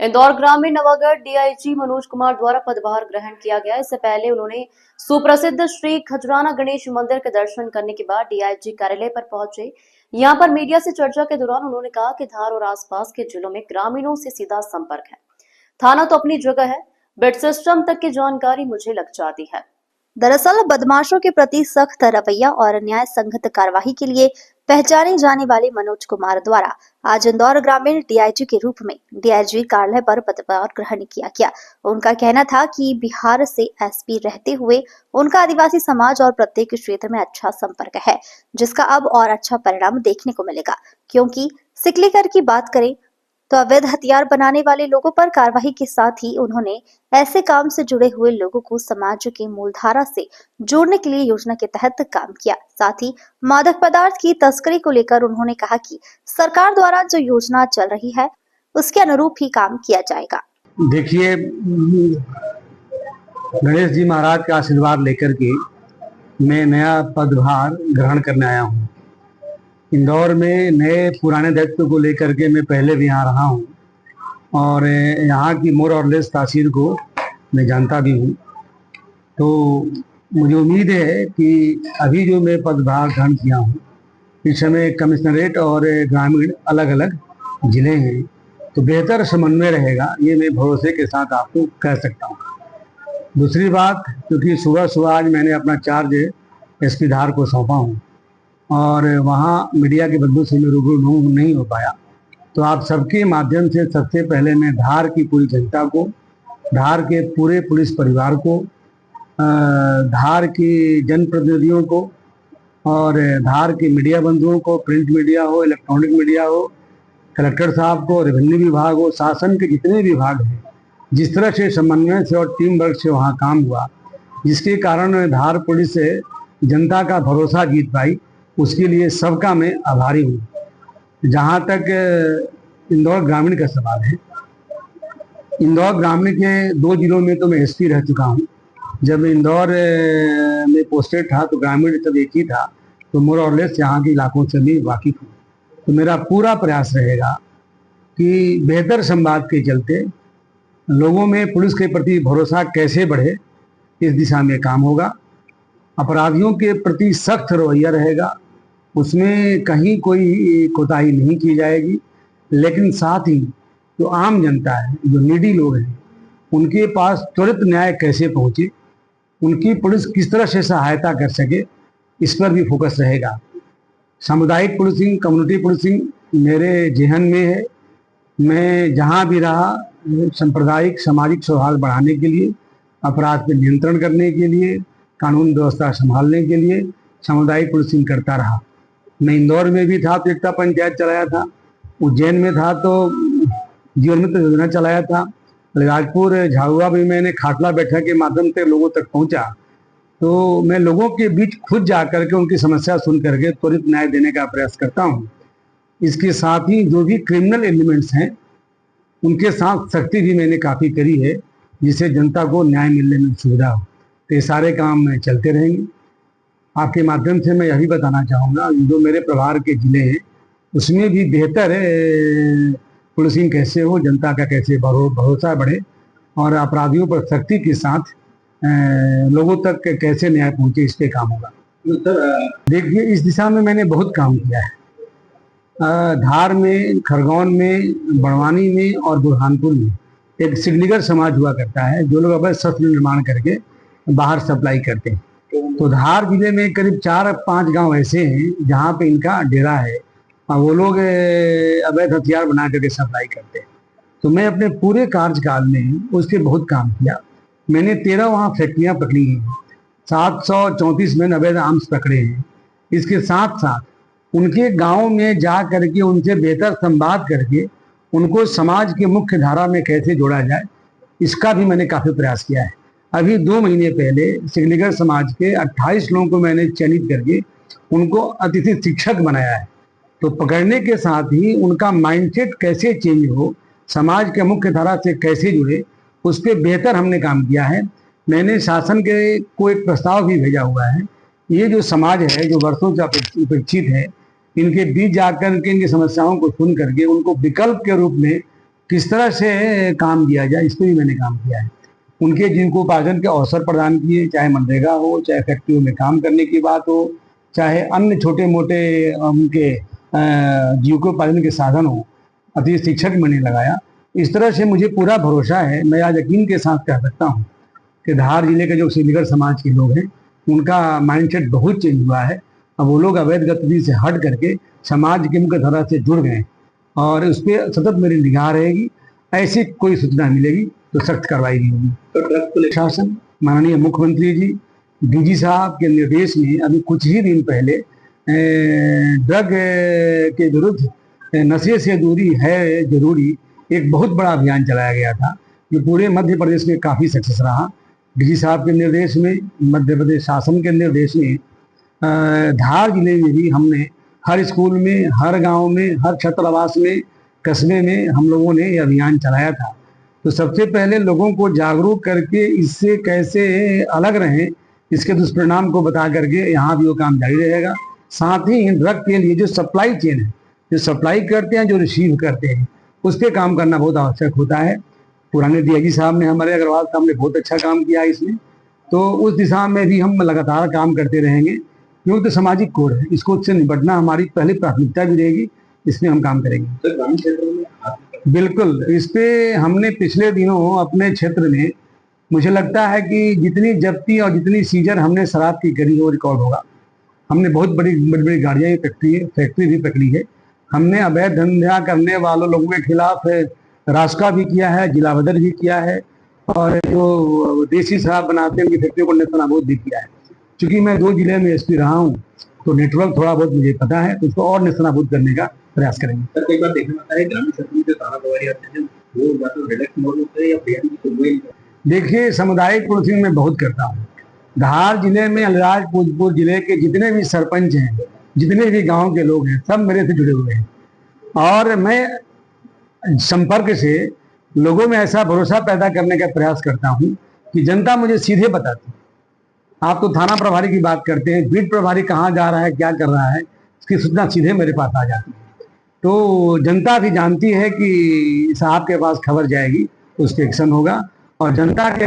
इंदौर ग्रामीण नवागढ़ डीआईजी मनोज कुमार द्वारा पदभार ग्रहण किया गया। इससे पहले उन्होंने सुप्रसिद्ध श्री खजराना गणेश मंदिर के दर्शन करने के बाद डीआईजी कार्यालय पर पहुंचे। यहां पर मीडिया से चर्चा के दौरान उन्होंने कहा कि धार और आसपास के जिलों में ग्रामीणों से सीधा संपर्क है। थाना तो अपनी जगह है, बिट सिस्टम तक की जानकारी मुझे लग जाती है। दरअसल बदमाशों के प्रति सख्त रवैया और न्याय संगत कार्यवाही के लिए पहचाने जाने वाले मनोज कुमार द्वारा आज इंदौर ग्रामीण डीआईजी के रूप में डीआईजी कार्यालय पर पदभार ग्रहण किया गया। उनका कहना था कि बिहार से एसपी रहते हुए उनका आदिवासी समाज और प्रत्येक क्षेत्र में अच्छा संपर्क है, जिसका अब और अच्छा परिणाम देखने को मिलेगा। क्योंकि सिकलीकर की बात करें तो अवैध हथियार बनाने वाले लोगों पर कार्रवाई के साथ ही उन्होंने ऐसे काम से जुड़े हुए लोगों को समाज की मूलधारा से जोड़ने के लिए योजना के तहत काम किया। साथ ही मादक पदार्थ की तस्करी को लेकर उन्होंने कहा कि सरकार द्वारा जो योजना चल रही है उसके अनुरूप ही काम किया जाएगा। देखिए, गणेश जी महाराज का आशीर्वाद लेकर के मैं नया पदभार ग्रहण करने आया हूँ। इंदौर में नए पुराने दायित्व को लेकर के मैं पहले भी यहाँ रहा हूँ और यहाँ की मोर और लेस तासीर को मैं जानता भी हूँ। तो मुझे उम्मीद है कि अभी जो मैं पदभार ग्रहण किया हूँ, इस समय कमिश्नरेट और ग्रामीण अलग अलग जिले हैं, तो बेहतर समन्वय रहेगा, ये मैं भरोसे के साथ आपको कह सकता हूँ। दूसरी बात, क्योंकि सुबह सुबह आज मैंने अपना चार्ज एसपी धार को सौंपा हूँ और वहाँ मीडिया के बदलू से मैं रूबरू नहीं हो पाया, तो आप सबके माध्यम से सबसे पहले मैं धार की पूरी जनता को, धार के पूरे पुलिस परिवार को, धार की जनप्रतिनिधियों को और धार के मीडिया बंधुओं को, प्रिंट मीडिया हो, इलेक्ट्रॉनिक मीडिया हो, कलेक्टर साहब को, रेवेन्यू विभाग हो, शासन के जितने विभाग हैं, जिस तरह से समन्वय से और टीम वर्क से वहाँ काम हुआ, जिसके कारण धार पुलिस से जनता का भरोसा जीत पाई, उसके लिए सबका मैं आभारी हूँ। जहाँ तक इंदौर ग्रामीण का सवाल है, इंदौर ग्रामीण के 2 जिलों में तो मैं एसपी रह चुका हूँ। जब इंदौर में पोस्टेड था तो ग्रामीण सब एक ही था, तो मोर और लेस यहाँ के इलाकों से भी वाकिफ हूँ। तो मेरा पूरा प्रयास रहेगा कि बेहतर संवाद के चलते लोगों में पुलिस के प्रति भरोसा कैसे बढ़े, इस दिशा में काम होगा। अपराधियों के प्रति सख्त रवैया रहेगा, उसमें कहीं कोई कोताही नहीं की जाएगी, लेकिन साथ ही जो आम जनता है, जो नीडी लोग हैं, उनके पास त्वरित न्याय कैसे पहुंचे, उनकी पुलिस किस तरह से सहायता कर सके, इस पर भी फोकस रहेगा। सामुदायिक पुलिसिंग, कम्युनिटी पुलिसिंग मेरे जेहन में है। मैं जहां भी रहा, सांप्रदायिक सामाजिक सौहार्द बढ़ाने के लिए, अपराध पर नियंत्रण करने के लिए, कानून व्यवस्था संभालने के लिए सामुदायिक पुलिसिंग करता रहा। मैं इंदौर में भी था तो एकता पंचायत चलाया था, उज्जैन में था तो जीवन मित्र योजना चलाया था, राजपुर झाबुआ भी मैंने खाटला बैठक के माध्यम से लोगों तक पहुंचा। तो मैं लोगों के बीच खुद जा करके उनकी समस्या सुन करके त्वरित न्याय देने का प्रयास करता हूँ। इसके साथ ही जो भी क्रिमिनल एलिमेंट्स हैं, उनके साथ सख्ती भी मैंने काफ़ी करी है, जिससे जनता को न्याय मिलने में सुविधा हो। तो ये सारे काम चलते रहेंगे। आपके माध्यम से मैं यही बताना चाहूँगा, जो मेरे प्रभार के ज़िले हैं उसमें भी बेहतर पुलिसिंग कैसे हो, जनता का कैसे भरोसा बढ़े और अपराधियों पर सख्ती के साथ लोगों तक कैसे न्याय पहुँचे, इस पे काम होगा। देखिए, इस दिशा में मैंने बहुत काम किया है। धार में, खरगोन में, बड़वानी में और बुरहानपुर में एक सिकलीगर समाज हुआ करता है, जो लोग अवैध शस्त्र निर्माण करके बाहर सप्लाई करते हैं। तो धार जिले में करीब 4-5 गांव ऐसे हैं जहां पे इनका डेरा है और वो लोग अवैध हथियार बना करके सप्लाई करते हैं। तो मैं अपने पूरे कार्यकाल में उसके बहुत काम किया। मैंने 13 वहाँ फैक्ट्रियाँ पकड़ी हैं, 734 मैन अवैध आर्म्स पकड़े हैं। इसके साथ साथ उनके गाँव में जा करके उनसे बेहतर संवाद करके उनको समाज के मुख्य धारा में कैसे जोड़ा जाए, इसका भी मैंने काफ़ी प्रयास किया है। अभी 2 महीने पहले सिकलीगर समाज के 28 लोगों को मैंने चयनित करके उनको अतिथि शिक्षक बनाया है। तो पकड़ने के साथ ही उनका माइंडसेट कैसे चेंज हो, समाज के मुख्य धारा से कैसे जुड़े, उस पर बेहतर हमने काम किया है। मैंने शासन के को एक प्रस्ताव भी भेजा हुआ है। ये जो समाज है, जो वर्षों से उपेक्षित है, इनके बीच जाकर के इनकी समस्याओं को सुन करके उनको विकल्प के रूप में किस तरह से काम किया जाए, इस पर भी मैंने काम किया है। उनके जिनको उपार्जन के अवसर प्रदान किए, चाहे मनरेगा हो, चाहे फैक्ट्रियों में काम करने की बात हो, चाहे अन्य छोटे मोटे उनके जीविकोपार्जन के साधन हो, अति शिक्षक मैंने लगाया। इस तरह से मुझे पूरा भरोसा है, मैं आज यकीन के साथ कह सकता हूँ कि धार जिले के जो श्रीनगर समाज के लोग हैं उनका माइंडसेट बहुत चेंज हुआ है। अब वो लोग अवैध गतिविधि से हट करके समाज की मुख्य धारा से जुड़ गए और उस पर सतत मेरी निगाह रहेगी। ऐसी कोई सूचना मिलेगी तो सख्त कार्रवाई की होगी। तो ड्रग्स को शासन माननीय मुख्यमंत्री जी डीजी साहब के निर्देश में अभी कुछ ही दिन पहले ड्रग के विरुद्ध नशे से दूरी है जरूरी एक बहुत बड़ा अभियान चलाया गया था, जो पूरे मध्य प्रदेश में काफ़ी सक्सेस रहा। डीजी साहब के निर्देश में, मध्य प्रदेश शासन के निर्देश में धार जिले में भी हमने हर स्कूल में, हर गांव में, हर छात्रावास में, कस्बे में हम लोगों ने ये अभियान चलाया था। तो सबसे पहले लोगों को जागरूक करके इससे कैसे अलग रहें, इसके दुष्परिणाम को बता करके यहाँ भी वो काम जारी रहेगा। साथ ही ड्रग के लिए जो सप्लाई चेन है, जो सप्लाई करते हैं, जो रिसीव करते हैं, उस पर काम करना बहुत आवश्यक होता है। पुराने डीआईजी साहब ने, हमारे अग्रवाल साहब ने बहुत अच्छा काम किया इसमें, तो उस दिशा में भी हम लगातार काम करते रहेंगे, क्योंकि तो सामाजिक कोड है, इसको से निपटना हमारी पहली प्राथमिकता भी रहेगी, इसमें हम काम करेंगे। तो ग्रामीण क्षेत्रों में बिल्कुल इस पे हमने पिछले दिनों अपने क्षेत्र में, मुझे लगता है कि जितनी जब्ती और जितनी सीजर हमने शराब की करी वो रिकॉर्ड होगा। हमने बहुत बड़ी बड़ी गाड़ियाँ फैक्ट्री भी पकड़ी है। हमने अवैध धंधा करने वालों लोगों के खिलाफ रास्ता भी किया है, जिला बदर भी किया है, और जो देसी शराब बनाते हैं उनकी फैक्ट्रियों को नेस्तनाबूद भी किया है। चूंकि मैं 2 जिले में एसपी रहा हूँ तो नेटवर्क थोड़ा बहुत मुझे पता है, तो उसको और नेस्तनाबूद करने का प्रयास करेंगे। सर, कई बार देखने आता है ग्रामीण क्षेत्र में जो थाना प्रभारी आते हैं वो या तो रिलैक्स मोड होते हैं या बयान की सुनवाई। देखिए, सामुदायिक पुलिसिंग में बहुत करता हूँ। धार जिले में अलीराजपुर जिले के जितने भी सरपंच हैं, जितने भी गांव के लोग हैं, सब मेरे से जुड़े हुए हैं, और मैं संपर्क से लोगों में ऐसा भरोसा पैदा करने का प्रयास करता हूं कि जनता मुझे सीधे बताती है। आप तो थाना प्रभारी की बात करते हैं, बीट प्रभारी कहाँ जा रहा है, क्या कर रहा है, इसकी सूचना सीधे मेरे पास आ जाती है। तो जनता भी जानती है कि साहब के पास खबर जाएगी, उस पर एक्शन होगा, और जनता के